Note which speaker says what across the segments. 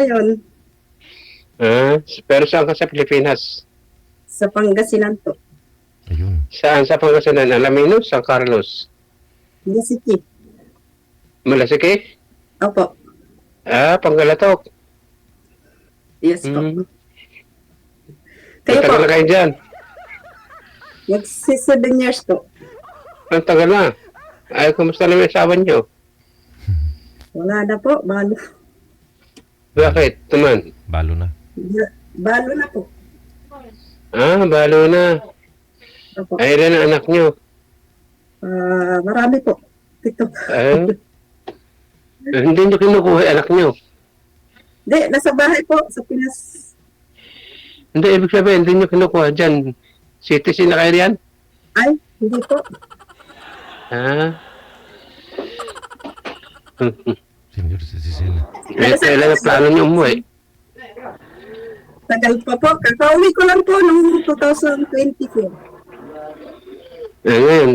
Speaker 1: Ayun,
Speaker 2: Ah, pero saan ka sa Pilipinas?
Speaker 1: sa Pangasinan po.
Speaker 3: Ayun.
Speaker 2: Saan sa Pangasinan? Alaminos, San Carlos?
Speaker 1: Hindi City.
Speaker 2: Malasiki?
Speaker 1: Opo.
Speaker 2: Ah, Panggalatok.
Speaker 1: Yes po.
Speaker 2: Hmm.
Speaker 1: Kayo po,
Speaker 2: Matagal na kayo dyan.
Speaker 1: magsi 7 years po.
Speaker 2: Ang tagal na. Ay, kumusta naman yung asawa niyo?
Speaker 1: Wala na po, balo.
Speaker 2: Bakit? Tuman.
Speaker 3: Balo na.
Speaker 1: Balo na po.
Speaker 2: Ah, balo na.
Speaker 1: Opo.
Speaker 2: Ay, ilan ang anak niyo?
Speaker 1: Marami po. Ito.
Speaker 2: Ay, hindi niyo kinukuha yung anak niyo.
Speaker 1: Hindi, nasa bahay po, sa Pinas.
Speaker 2: Hindi, ibig sabihin, hindi niyo kinukuha dyan. Citizen na kayo riyan?
Speaker 1: Ay, hindi po.
Speaker 2: Ah.
Speaker 3: Senior citizen.
Speaker 2: Kailan ang plano niyo umuwi?
Speaker 1: Tagal pa po. Kakauwi ko lang po noong 2024.
Speaker 2: Eh, ngayon,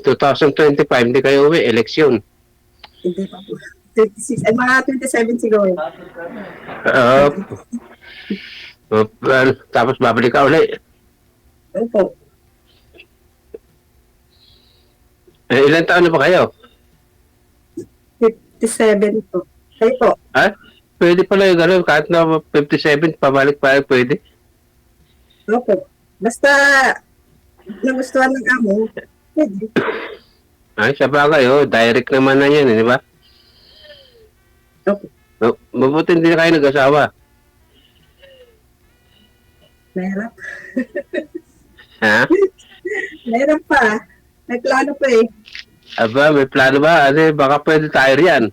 Speaker 2: 2025, hindi kayo uwi. Eleksyon.
Speaker 1: Hindi pa po. 26, ay mga 27 siguro.
Speaker 2: Oo. Tapos babalik ka ulit.
Speaker 1: Opo.
Speaker 2: Eh, ilan taon na ba kayo?
Speaker 1: 57 po. Kayo po.
Speaker 2: Ha? Pwede pala yung gano'n. Kahit na 57, pabalik pa pwede.
Speaker 1: Opo. Basta nagustuhan ng amo, pwede.
Speaker 2: Ay, sa bagay, oh. Direct naman na yan, di ba?
Speaker 1: Opo.
Speaker 2: Mabuti hindi na kayo nag-asawa.
Speaker 1: Mahirap.
Speaker 2: Ha?
Speaker 1: Mahirap pa. May plano pa eh.
Speaker 2: Aba, may plano ba? Ano, baka pwede tayo riyan.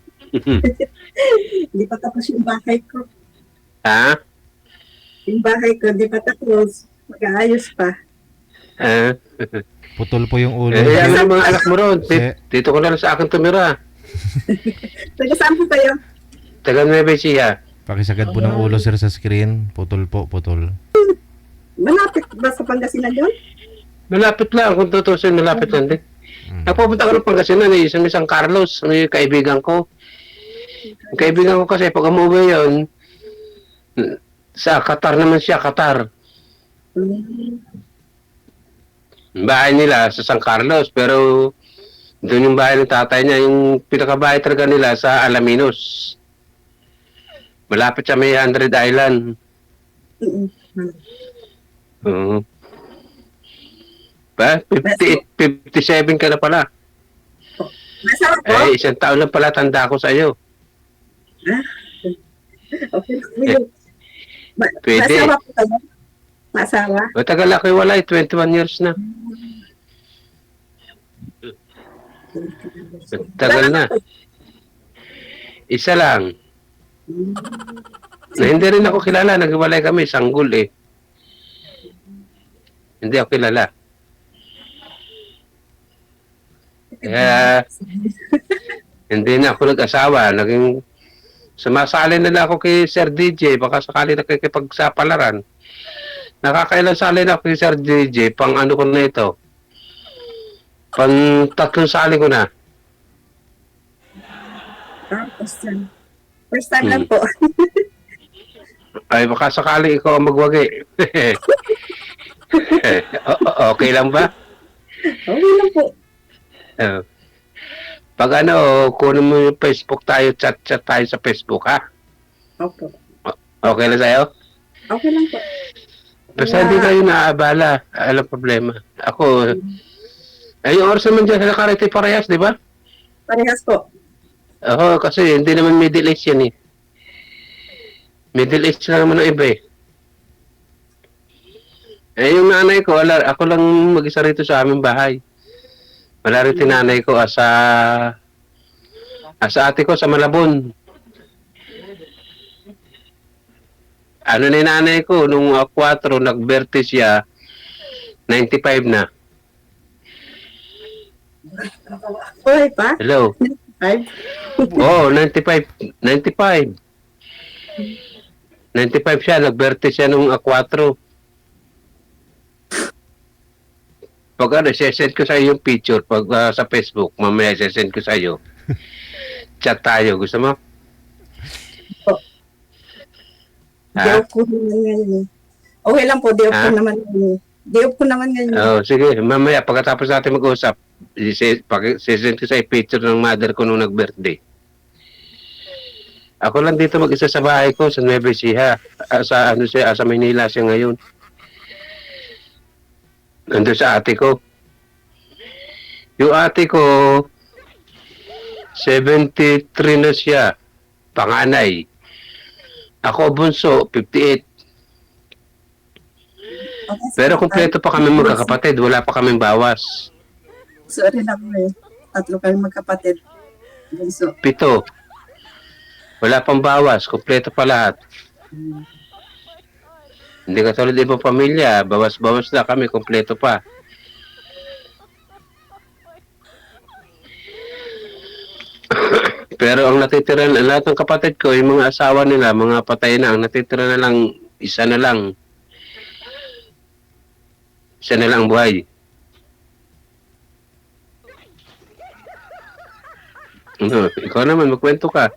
Speaker 1: Hindi pa tapos yung bahay ko.
Speaker 2: Ha?
Speaker 1: Yung bahay ko, hindi pa tapos. Mag-aayos pa.
Speaker 2: Ah.
Speaker 3: Putol po yung ulo.
Speaker 2: Eh, ano yung mga anak mo ron?
Speaker 3: Si-
Speaker 2: Dito ko na lang sa akin tumira.
Speaker 1: Taga saan po kayo?
Speaker 2: Taga Nueva Ecija.
Speaker 3: Pakisagad po ng ulo sir sa screen. Putol po, putol.
Speaker 1: Malapit ba sa Pangasinan yun?
Speaker 2: Malapit lang. Kung tutusin, malapit lang din. Napupunta ko ng Pangasinan eh. Sa San Carlos. May kaibigan ko. Ang kaibigan ko kasi pag umuwi yun, sa Qatar naman siya, Qatar. Bahay nila sa San Carlos, pero doon yung bahay ng tatay niya, yung pinakabahay talaga nila sa Alaminos. Malapit sa may 100 Island. Oo. Ba? 57 ka na pala.
Speaker 1: Masama po?
Speaker 2: Eh, isang taon lang pala tanda ko sa iyo.
Speaker 1: Okay.
Speaker 2: Pwede.
Speaker 1: Masawa po kayo? Masawa?
Speaker 2: Matagal ako wala, 21 years na. Tagal na. Isa lang. Na hindi rin ako kilala, naghiwalay kami, sanggol eh. Hindi ako kilala. Kaya, hindi na ako nag-asawa. Naging, sumasali na lang ako kay Sir DJ, baka sakali nakikipagsapalaran. Nakakailan sali na ako kay Sir DJ, pang ano ko na ito. Pang 3 sali ko na.
Speaker 1: First time lang po.
Speaker 2: Ay, baka sakali ikaw ang magwagi. Okay lang ba?
Speaker 1: Okay lang po.
Speaker 2: Pag ano, kunin mo yung Facebook tayo, chat-chat tayo sa Facebook, ha?
Speaker 1: Opo.
Speaker 2: Okay lang sa'yo?
Speaker 1: Okay lang po.
Speaker 2: Basta hindi kayo naaabala. Alam problema. Ako, ay, yung oras naman dyan sa Nakarete parehas, di ba?
Speaker 1: Parehas po.
Speaker 2: Oo, kasi hindi naman Middle East yan eh. Middle East lang naman ang iba eh. Eh, yung nanay ko, ako lang mag-isa rito sa aming bahay. Wala rin tinanay ko asa ate ko sa Malabon. Ano ni nanay ko, nung 4, nag-birthday siya, 95 na.
Speaker 1: Okay pa?
Speaker 2: Hello?
Speaker 1: 5?
Speaker 2: Oo, 95. 95. 95 siya, nag-birthday siya nung 4. Pag ano, send ko sa iyo yung picture pag sa Facebook, mamaya send ko sa iyo. Chat tayo, gusto mo?
Speaker 1: Day
Speaker 2: Ha?
Speaker 1: off ko naman ngayon eh. Okay lang po, day off ko
Speaker 2: Ha?
Speaker 1: naman ngayon eh. Day off ko naman ngayon.
Speaker 2: Oh, sige, mamaya pagkatapos natin mag-usap, sisend ko sa picture ng mother ko nung nag-birthday. Ako lang dito mag-isa sa bahay ko sa Nueva Ecija. Sa ano siya, sa Manila siya ngayon. Nandun sa ate ko. Yung ate ko 73 na siya. Panganay. Ako bunso 58.
Speaker 1: Okay,
Speaker 2: Pero kumpleto pa kami magkakapatid, wala pa kaming bawas.
Speaker 1: Sorry lang eh. 3 kayong magkapatid. Bunso.
Speaker 2: 7. Wala pang bawas, kumpleto pa lahat. Hindi katulad ibang pamilya, bawas-bawas na kami, kumpleto pa. Pero ang natitira na, lahat ng kapatid ko, yung mga asawa nila, mga patay na, ang natitira na lang, isa na lang. Isa na lang ang buhay. Ano, ikaw naman, magkwento ka.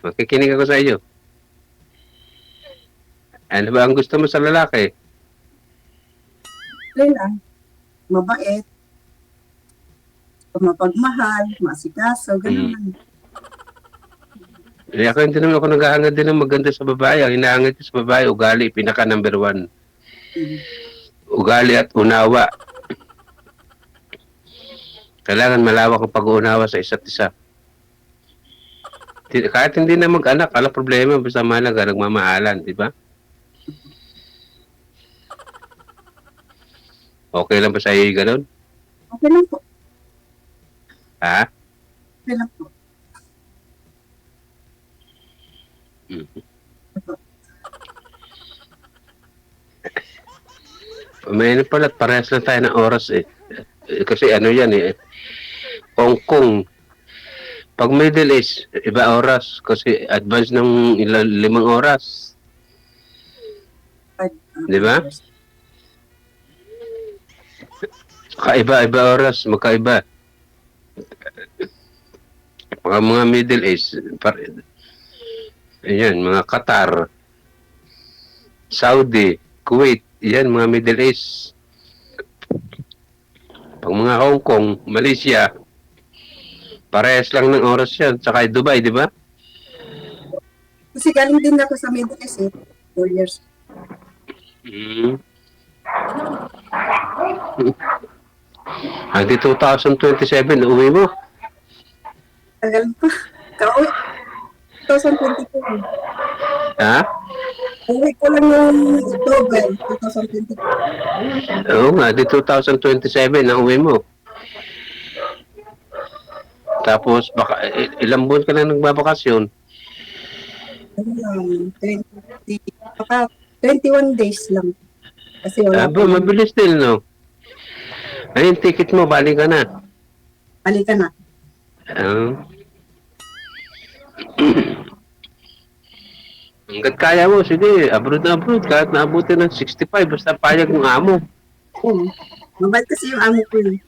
Speaker 2: Makikinig ako sa iyo. Ano ba ang gusto mo sa lalaki?
Speaker 1: Okay lang. Mabait. Mapagmahal. Masikaso. Ganun lang.
Speaker 2: Eh, ako hindi naman ako naghahangad din ng maganda sa babae. Ang hinahangad ko sa babae, ugali, pinaka number 1. Ugali at unawa. Kailangan malawak ang pag-uunawa sa isa't isa. Kahit hindi na mag-anak, ala problema, basta mahalaga, nagmamahalan, di ba? Okay lang ba sa iyo yung ganun?
Speaker 1: Okay lang po.
Speaker 2: Ha?
Speaker 1: Okay lang po.
Speaker 2: May ano pala, parehas lang tayo ng oras eh. Kasi ano yan eh. Hong Kong. Pag Middle East, iba oras. Kasi advance ng 5 oras. Di ba? Kaiba-iba oras, magkaiba. Mga Middle East, ayan, mga Qatar, Saudi, Kuwait, yan, mga Middle East. Pag mga Hong Kong, Malaysia, parehas lang ng oras yan. Tsaka Dubai, di ba?
Speaker 1: Kasi galing din ako sa Middle East eh. 4 years.
Speaker 2: Hanggang 2027, uwi mo.
Speaker 1: Tagal pa. Kauwi. 2022.
Speaker 2: Ha?
Speaker 1: Uwi ko lang yung October 2022.
Speaker 2: Oo nga, di 2027 na uwi mo. Tapos, baka, ilang buwan ka na nagbabakasyon?
Speaker 1: 21 days lang. Kasi wala
Speaker 2: Aba, mabilis din, no? Ay, yung ticket mo, balik ka na.
Speaker 1: Halika na.
Speaker 2: Hanggat kaya mo, sige, abroad na abroad. Kahit naabuti ng 65, basta payag ng amo.
Speaker 1: Mabait kasi yung amo ko eh.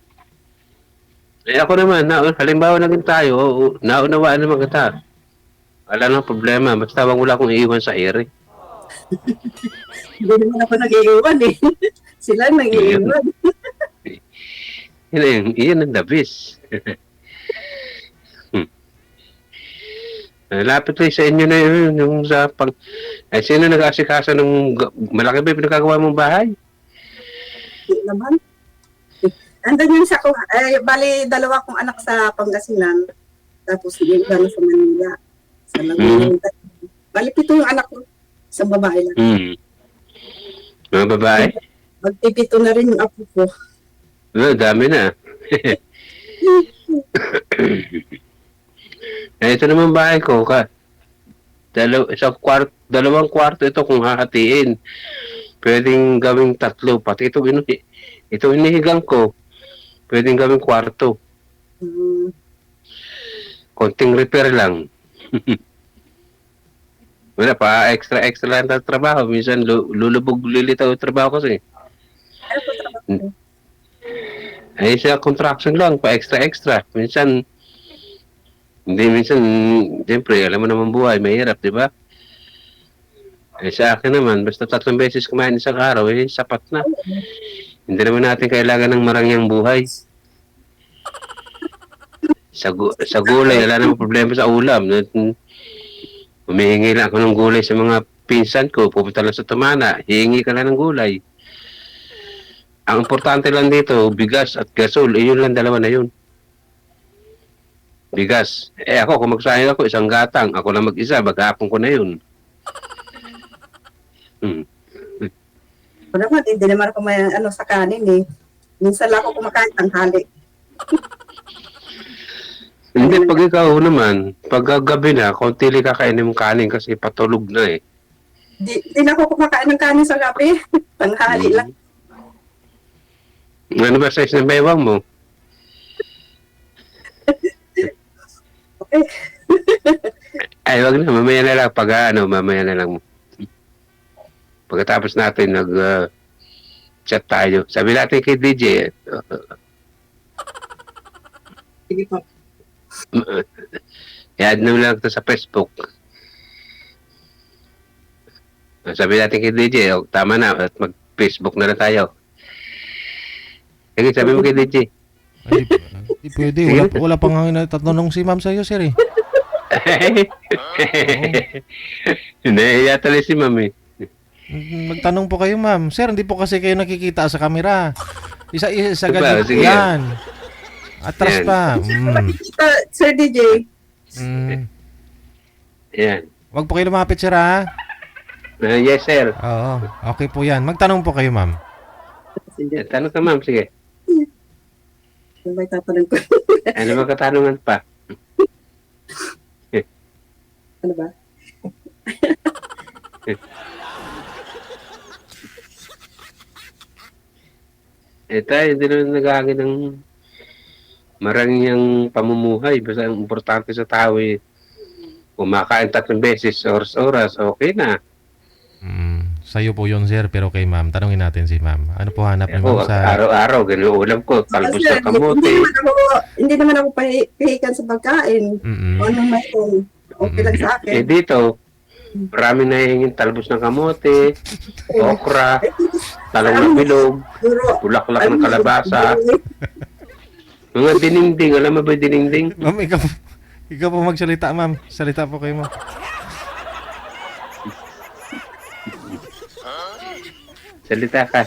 Speaker 2: Eh ako naman, halimbawa naging tayo, naunawaan naman kita. Wala nang problema, basta wala akong iiwan sa ere.
Speaker 1: Hindi naman ako nag-iiwan eh. Sila nag-iiwan.
Speaker 2: Iyan ang the best. Lapit lang sa inyo na yun, yung sa pag... Eh, sino nag-asikaso ng malaki ba yung pinagkagawa mong bahay?
Speaker 1: Hindi naman. Andun yung sa ko, bali 2 kong anak sa Pangasinan. Tapos yung iba na sa Manila. Sa Laguna. Bali 7 yung anak ko. Isang babae lang.
Speaker 2: Mga babae?
Speaker 1: Magpipito na rin yung apo ko.
Speaker 2: Dami na. Ito naman bahay ko. Dalawang kwarto ito kung hahatiin. Pwedeng gawing 3. Pati ito inihigang ko. Pwedeng gawing kwarto. Konting repair lang. Wala pa, extra lang na trabaho. Minsan lulitaw yung trabaho kasi.
Speaker 1: Ano po trabaho?
Speaker 2: Ay, sa construction lang, pa extra. Minsan, siyempre, alam mo naman buhay, mahirap, di ba? Eh sa akin naman, basta 3 beses kumain isang araw, eh sapat na. Hindi naman natin kailangan ng marangyang buhay. Sa gulay, wala namang problema sa ulam. Humihingi lang ako ng gulay sa mga pinsan ko, pupunta lang sa Tumana, hihingi ka lang ng gulay. Ang importante lang dito, bigas at gasol, yun lang dalawa na yun. Bigas. Eh ako, kung magsayang ako, isang gatang, ako lang mag-isa, maghapon ko na yun.
Speaker 1: Ako naman, hindi naman ako may sa kanin eh. Minsan lang ako kumakain tanghali.
Speaker 2: Hindi, pag ikaw naman, pag gabi na, konti lang kakainin mong kanin kasi patulog na eh.
Speaker 1: Di na ako kumakain ng kanin sa gabi. Tanghali lang.
Speaker 2: Ano ba size ng baywang mo?
Speaker 1: Okay.
Speaker 2: Ay, wag na, mamaya na lang, mamaya na lang. Pagkatapos natin chat tayo. Sabi natin kay DJ,
Speaker 1: Sige po.
Speaker 2: i-add na lang ito sa Facebook. Sabi natin kay DJ, tama na, at mag-Facebook na lang tayo. Sige, sabi mo kay DJ.
Speaker 3: Ay, di pwede. Wala pang tatanong si ma'am sa'yo, sir eh.
Speaker 2: Nahiya tuloy si ma'am eh.
Speaker 3: Magtanong po kayo, ma'am. Sir, hindi po kasi kayo nakikita sa camera. Isa
Speaker 2: Diba?
Speaker 3: ganyan po
Speaker 2: Sige.
Speaker 3: yan. Atras
Speaker 2: Yan.
Speaker 3: pa.
Speaker 1: Sir DJ.
Speaker 2: Yan.
Speaker 3: Wag po kayo lumapit, sir, ha?
Speaker 2: Yes, sir.
Speaker 3: Oo. Okay po yan. Magtanong po kayo, ma'am.
Speaker 2: Tanong ka, ma'am. Sige.
Speaker 1: Ano ba itatanong ko?
Speaker 2: Ano ba katanungan pa?
Speaker 1: Ano ba?
Speaker 2: Tayo, hindi naman nag-aagin ng marangyang pamumuhay. Basta ang importante sa tao eh, kumakain 3 beses, oras-oras, okay na.
Speaker 3: Sa'yo po yun, sir. Pero kay ma'am, tanungin natin si ma'am. Ano po hanap ni
Speaker 2: Ako,
Speaker 3: ma'am sa...
Speaker 2: araw-araw, ganun ulam ko, talbos
Speaker 1: Sir,
Speaker 2: ng kamote.
Speaker 1: hindi naman ako pahihikan sa pagkain.
Speaker 3: Mm-mm.
Speaker 1: O anong mayroon. Okay lang sa akin.
Speaker 2: Dito, marami na hingin talbos ng kamote, okra, talong na bilog,
Speaker 1: Duro.
Speaker 2: bulaklak ng kalabasa, mga dininding. Alam mo ba yung dininding?
Speaker 3: Ma'am, ikaw po magsalita, ma'am. Salita po kayo, ma'am.
Speaker 2: Salita ka.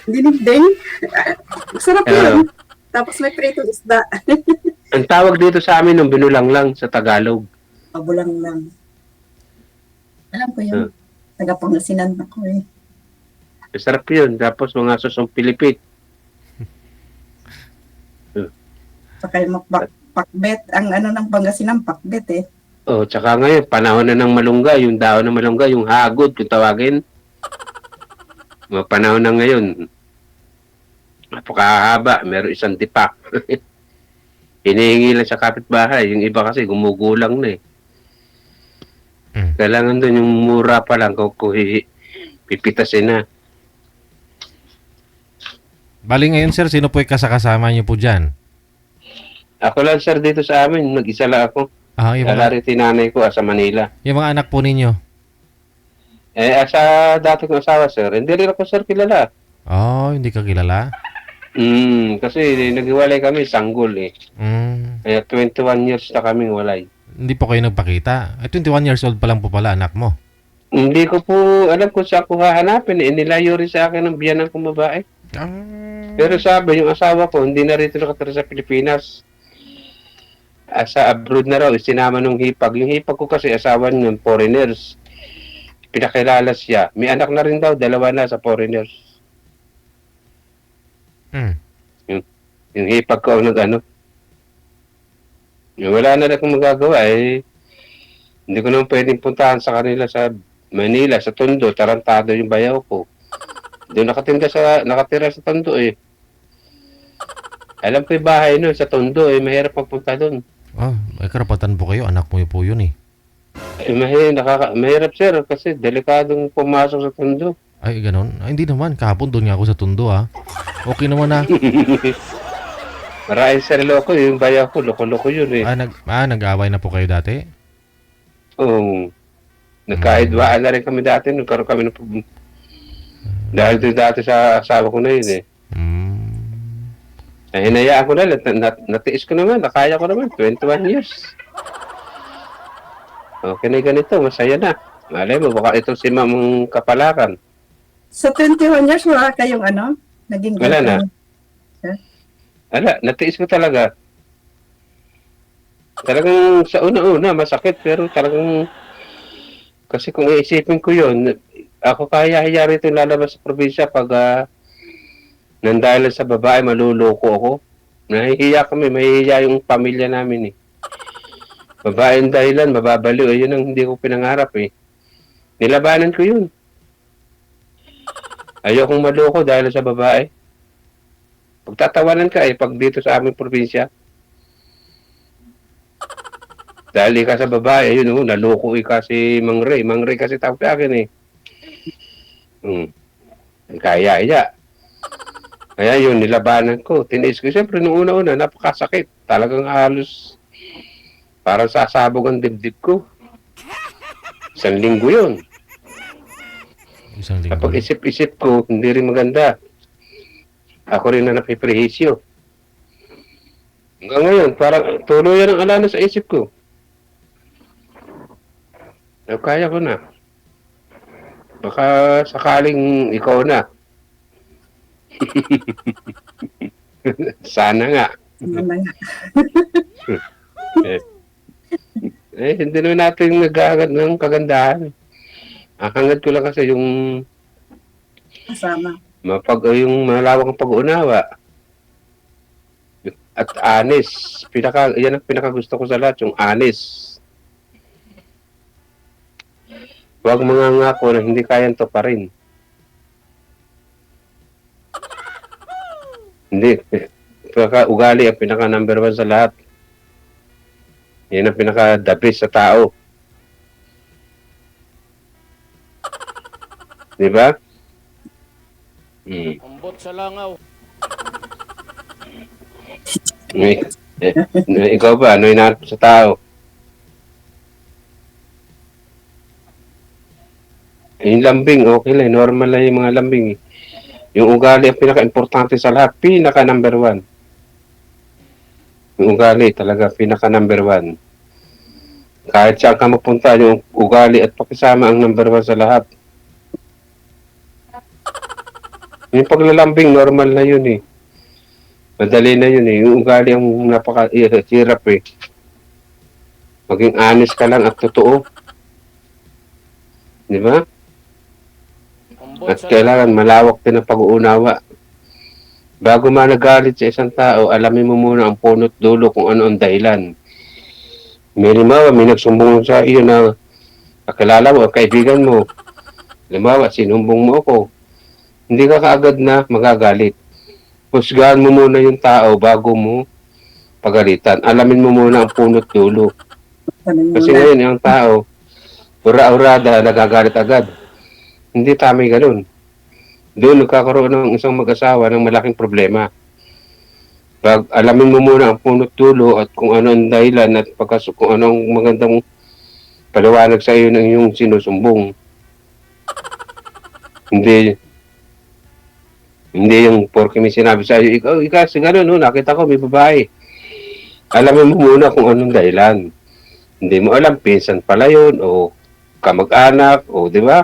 Speaker 1: Dinigding. Sarap yun. Tapos may pritong isda.
Speaker 2: Ang tawag dito sa amin ng binulang lang sa Tagalog.
Speaker 1: Pabulang lang. Alam ko yun. Taga-Pangasinan ako eh.
Speaker 2: Masarap yun. Tapos mga susong pilipit.
Speaker 1: Saka yung pakbet. Ang ng Pangasinan, pakbet eh.
Speaker 2: Oh, tsaka ngayon, panahon na ng malunggay. Yung daon ng malunggay, yung hagod, kung tawagin. Mga panahon na ngayon. Napakahaba. Meron isang tipak. Hinihingi lang sa kapitbahay. Yung iba kasi gumugulang na eh. Kailangan doon yung mura pa lang kung pipitasin na.
Speaker 3: Bali ngayon, sir, sino po yung kasakasama niyo po dyan?
Speaker 2: Ako lang sir dito sa amin. Nag-isa lang ako.
Speaker 3: Yung mga,
Speaker 2: Kalari tinanay ko sa Manila.
Speaker 3: yung mga anak po ninyo?
Speaker 2: Sa dati kong asawa sir, hindi rin ako sir kilala.
Speaker 3: Hindi ka kilala?
Speaker 2: Kasi naghiwalay kami, sanggol eh. Kaya 21 years na kaming walay.
Speaker 3: Hindi po kayo nagpakita? 21 years old pa lang po pala anak mo.
Speaker 2: Hindi ko po alam kung saan ko hahanapin eh. Nilayo rin sa akin ng biyanan kong babae. Pero sabi, yung asawa ko, hindi na rito nakatira sa Pilipinas. Sa abroad na raw, sinama nung hipag. Yung hipag ko kasi asawa niya, foreigners. Pinakilala siya. May anak na rin daw, 2 na sa foreigners. Yung hipag ko ang wala na akong magagawa eh. Hindi ko naman pwedeng puntahan sa kanila sa Manila, sa Tondo, tarantado yung bayaw ko. Doon nakatira sa Tondo eh. Alam ko yung bahay nun sa Tondo eh, mahirap magpunta doon.
Speaker 3: May karapatan po kayo, anak mo po yun eh.
Speaker 2: Mahirap sir kasi delikadong pumasok sa Tondo.
Speaker 3: Ay, ganun? Hindi naman, kahapon doon nga ako sa Tondo Okay naman na.
Speaker 2: Maraming sir loko, yung bayaw ko, loko-loko yun eh.
Speaker 3: Nag-away na po kayo dati?
Speaker 2: Oo. Nagkaidwaan na rin kami dati, nagkaroon kami ng problem. Dahil doon dati sa asawa ko na yun eh. Ay, hinayaan ko na, natiis ko naman, nakaya ko naman, 21 years. Okay na ganito, masaya na. Malay mo, baka ito si Mamang Kapalakan.
Speaker 1: Sa 21 years, wala kayong ano? Naging
Speaker 2: Wala na.
Speaker 1: girlfriend?
Speaker 2: Ala, natiis ko talaga. Talagang sa una-una, masakit, pero talagang, kasi kung iisipin ko yun, ako kaya rito lalabas sa probinsya pag nang sa babae, maluloko ako. Nahihiya kami, mahihiya yung pamilya namin eh. Babae yung dahilan, mababaliw, yun ang hindi ko pinangarap eh. Nilabanan ko yun. Ayokong maloko dahil sa babae. Pagtatawanan ka eh, pag dito sa aming probinsya. Dahil ka sa babae, yun oh, naloko ka si Mang Ray. Mang Ray kasi tawag sa akin eh. Kaya. Kaya yun, nilabanan ko. Tiniis ko. Siyempre, nung una-una, napakasakit. Talagang halos parang sasabog ang dibdib ko. 1 linggo yun.
Speaker 3: Isang linggo.
Speaker 2: Kapag isip-isip ko, hindi rin maganda. Ako rin na napiprehisyo. Hanggang ngayon, parang tuloy yan ang alala sa isip ko. Kaya ko na. Baka sakaling ikaw na. Sana nga.
Speaker 1: Ano nga.
Speaker 2: Hindi naman natin nag-aagad ng kagandahan. Ang hangad ko lang kasi yung
Speaker 1: Kasama.
Speaker 2: yung malawak ang pag-uunawa. At honest. Yan ang pinaka gusto ko sa lahat, yung honest. Huwag mangangako na hindi kayang to pa rin. Hindi. Ugali ang pinaka number 1 sa lahat. Yan ang pinaka the best sa tao. Di ba?
Speaker 3: Ambot sa langaw.
Speaker 2: Ikaw ba? Ano hinahanap sa tao? Yung lambing, okay lang. Normal lang yung mga lambing. Yung ugali ang pinaka-importante sa lahat. Pinaka number 1. Yung ugali talaga pinaka number 1. Kahit saan ka magpunta, yung ugali at pakisama ang number 1 sa lahat. Yung paglalambing, normal na yun eh. Madali na yun eh. Yung ugali ang napaka-hirap eh. Maging honest ka lang at totoo. Di ba? At kailangan malawak din ang pag-uunawa. Bago managalit sa isang tao, alamin mo muna ang punot dulo kung ano ang dahilan. May nagsumbong sa iyo na kakilala mo, kaibigan mo. Limawa, sinumbong mo ako. Hindi ka kaagad na magagalit. Husgahan mo muna yung tao bago mo pagalitan. Alamin mo muna ang punot dulo. Kasi ngayon, yung tao, ura-urada, nagagalit agad. Hindi tama ganun. Doon nagkakaroon ng isang mag-asawa ng malaking problema. Pag alamin mo muna ang punot dulo at kung ano ang dahilan at kung ano ang magandang paliwanag sa iyo ng iyong sinusumbong. Hindi yung porke may sinabi sa iyo, ikaw kasi gano'n, no, nakita ko may babae. Alamin mo muna kung anong dahilan. Hindi mo alam, pinsan pala yun, o kamag-anak, o di ba?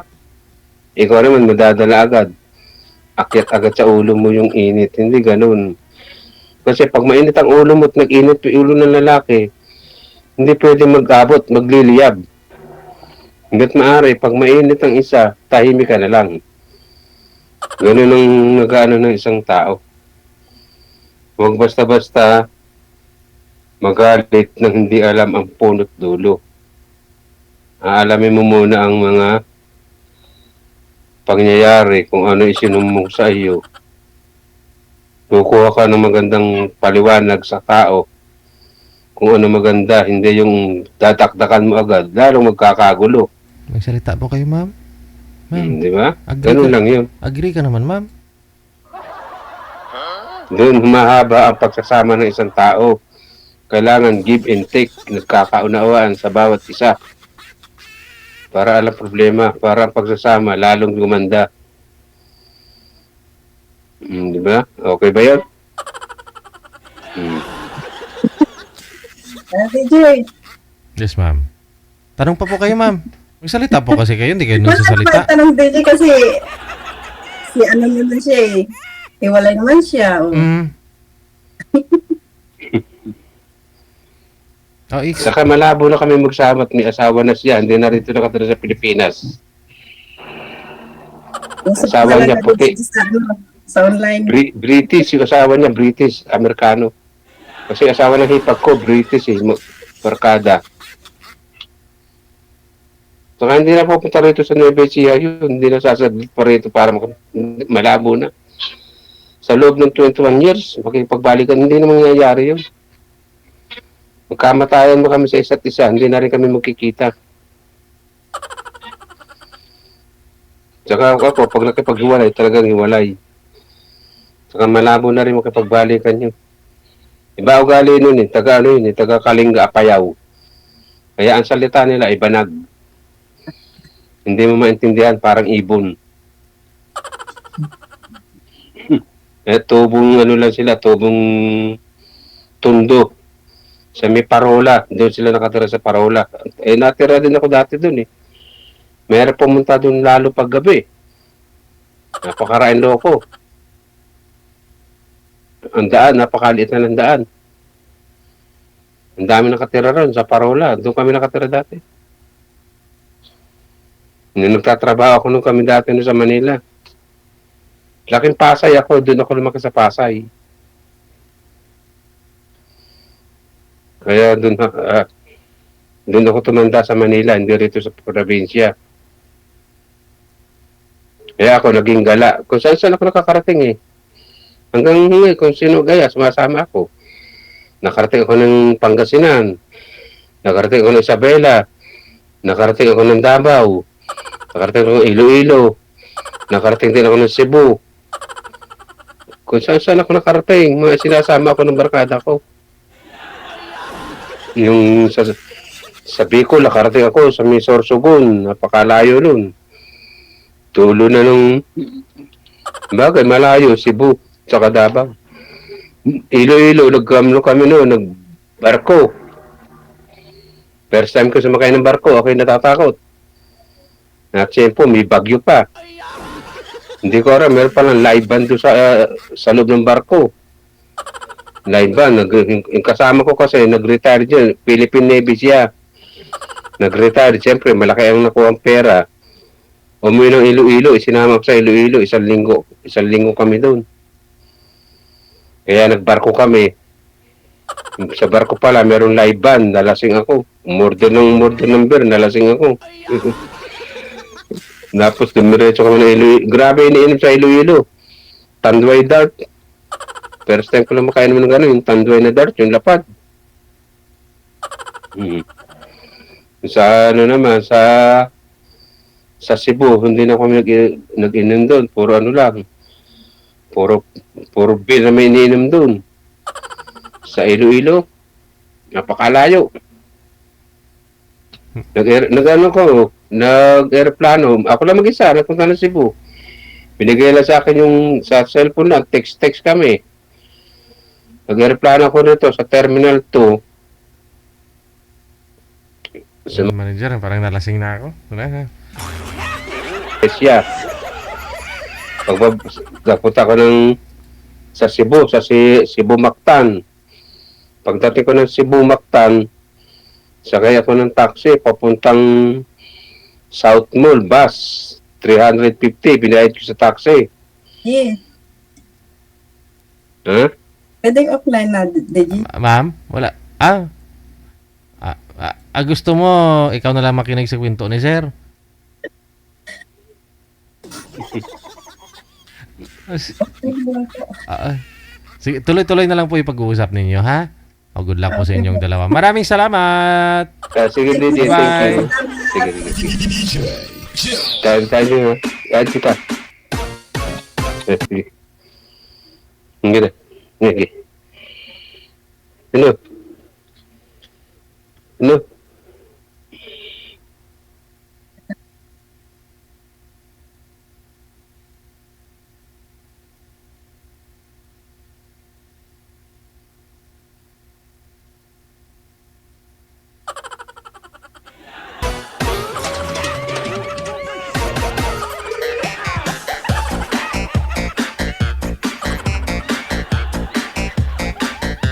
Speaker 2: Ikaw naman madadala agad. Akyat agad sa ulo mo yung init. Hindi ganun. Kasi pag mainit ang ulo mo at nag-init yung ulo ng lalaki, hindi pwede mag-abot, magliliyab. Hanggat maaari, pag mainit ang isa, tahimik ka na lang. Ganun ang nag-ano ng isang tao. Huwag basta-basta magalit nang hindi alam ang punot dulo. Aalamin mo muna ang mga pangyayari kung ano isinumbong sa iyo. Kukuha ka ng magandang paliwanag sa tao kung ano maganda, hindi yung dadakdakan mo agad, lalong magkakagulo.
Speaker 3: Magsalita po kayo, ma'am. Ma'am,
Speaker 2: Di ba?
Speaker 3: agree
Speaker 2: Ganun
Speaker 3: ka-
Speaker 2: lang yun.
Speaker 3: agree ka naman, ma'am.
Speaker 2: Doon humahaba ang pagsasama ng isang tao. Kailangan give and take, nagkakaunawaan sa bawat isa. Para alam problema, para ang pagsasama lalong gumanda. Di ba? Okay ba yun?
Speaker 1: DJ,
Speaker 3: Yes, ma'am. Tanong pa po kayo, ma'am. Magsalita po kasi kayo, hindi kayo
Speaker 1: wala
Speaker 3: nagsasalita.
Speaker 1: pa tanong DJ kasi si ano naman siya eh. Hiwalay naman siya. Oh.
Speaker 3: Mm. Oh,
Speaker 2: Saka malabo na kami magsama at may asawa na siya. Hindi na rito nakatira sa Pilipinas.
Speaker 1: Usap
Speaker 2: Asawa
Speaker 1: talaga
Speaker 2: niya puti.
Speaker 1: DJ sa online.
Speaker 2: British, yung asawa niya, British, Amerikano. Kasi asawa ng hipag ko, British Barkada. Saka hindi na pupunta rito sa Nueva Ecija yun. Hindi na sasadlit pa rito para malabo na. Sa loob ng 21 years, makipagbalikan, hindi na mangyayari yun. Magkamatayan mo kami sa isa't isa, hindi na rin kami magkikita. Saka ako, pag nakipaghiwalay, talagang hiwalay. Saka malabo na rin makipagbalikan yun. Iba ugali nun taga Kalinga Apayaw. Kaya ang salita nila ay banag. Hindi mo maintindihan, parang ibon. Tubong lang sila, tubong tundo. Sa may Parola, doon sila nakatira sa Parola. Natira din ako dati doon eh. Mayroon pumunta doon lalo pag gabi. Napakarain loko. Ang daan, napakaliit na ng daan. Ang dami nakatira ron sa Parola. Doon kami nakatira dati. Nung nagtatrabaho ako nung kami dati sa Manila. Laking Pasay ako, doon ako lumaki sa Pasay. Kaya doon ako tumanda sa Manila, hindi rito sa probinsya. Kaya ako naging gala. Kung saan ako nakakarating eh. Hanggang ngayon, kung sino gaya, sumasama ako. Nakarating ako ng Pangasinan. Nakarating ako ng Isabela. Nakarating ako ng Davao. Nakarating ako ng Iloilo. Nakarating din ako ng Cebu. Kung saan ako nakarating, mga sinasama ako ng barkada ko. Yung sa Bicol, nakarating ako sa Sorsogon, napakalayo nun. Tulo na nung bagay, malayo, Cebu, tsaka Davao. Iloilo, nagkamlo kami noon, nagbarko. First time ko sumakay ng barko, ako'y natatakot. At siyempre, may bagyo pa. Hindi ko alam, meron palang live band doon sa loob ng barko. Live band, yung kasama ko kasi, nag-retire dyan, Philippine Navy siya. Nag-retire, siyempre, malaki ang nakuha ang pera. Umuwi ng Iloilo, isinama ko sa Iloilo, isang linggo kami doon. Kaya nagbarko kami. Sa barko pala, merong live band, nalasing ako. Murder ng beer, nalasing ako. Tapos dumiretso kami ng Iloilo. Grabe iniinom sa Iloilo. Tanduay Dart. First time ko lang makainom ng gano'n, yung Tanduay na Dart, yung lapad. Sa naman, sa Cebu, hindi na kami nag-inom doon. Puro lang. Puro beer na may iniinom doon. Sa Iloilo, napakalayo. Nag-aeroplano. Ako lang mag-isa, nagpunta ng Cebu. Binigay lang sa akin yung sa cellphone na, text kami. Nag-aeroplano ako rito sa Terminal 2.
Speaker 3: Sa manager, parang nalasing na ako. Wala na.
Speaker 2: Siya. Pagpunta ko sa Cebu Mactan. Pagdating ko ng Cebu Mactan, sakay ako ng taxi papuntang South Mall bus. 350, binayad ko sa taxi.
Speaker 1: Yeah.
Speaker 2: Ha?
Speaker 1: Pwedeng offline na, DJ.
Speaker 3: Ma'am, wala. Gusto mo, ikaw na lang makinig sa kwento ni sir? Sige, tuloy-tuloy na lang po yung pag-uusap ninyo, ha? Good luck po sa inyong dalawa. Maraming salamat!
Speaker 2: Sige, DJ.
Speaker 3: Bye.
Speaker 2: Thank you. Sige. Tayo ha. Kahit kita. Sige. Hindi na. Sige. Ano?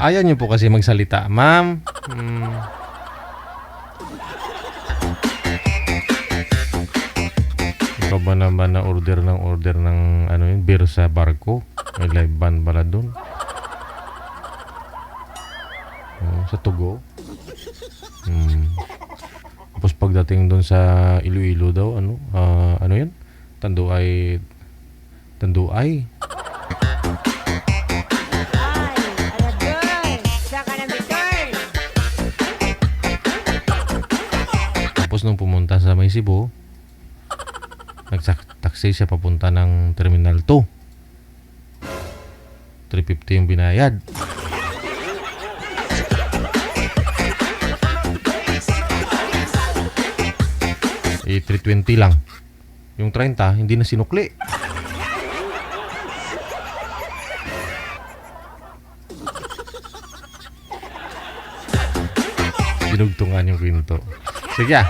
Speaker 3: Ayaw niyo po kasi magsalita, ma'am. Ikaw ba naman na order ng ano yun, beer sa barko? May live band pala dun. Sa Tugo. Tapos pagdating dun sa Iloilo daw, ano yun? Tanduay. Tapos nung pumunta sa May Cebu, nagtaksi siya papunta ng Terminal 2. 350 yung binayad. 320 lang. Yung 30, hindi na sinukli. Dinugtungan yung kwento. Sige.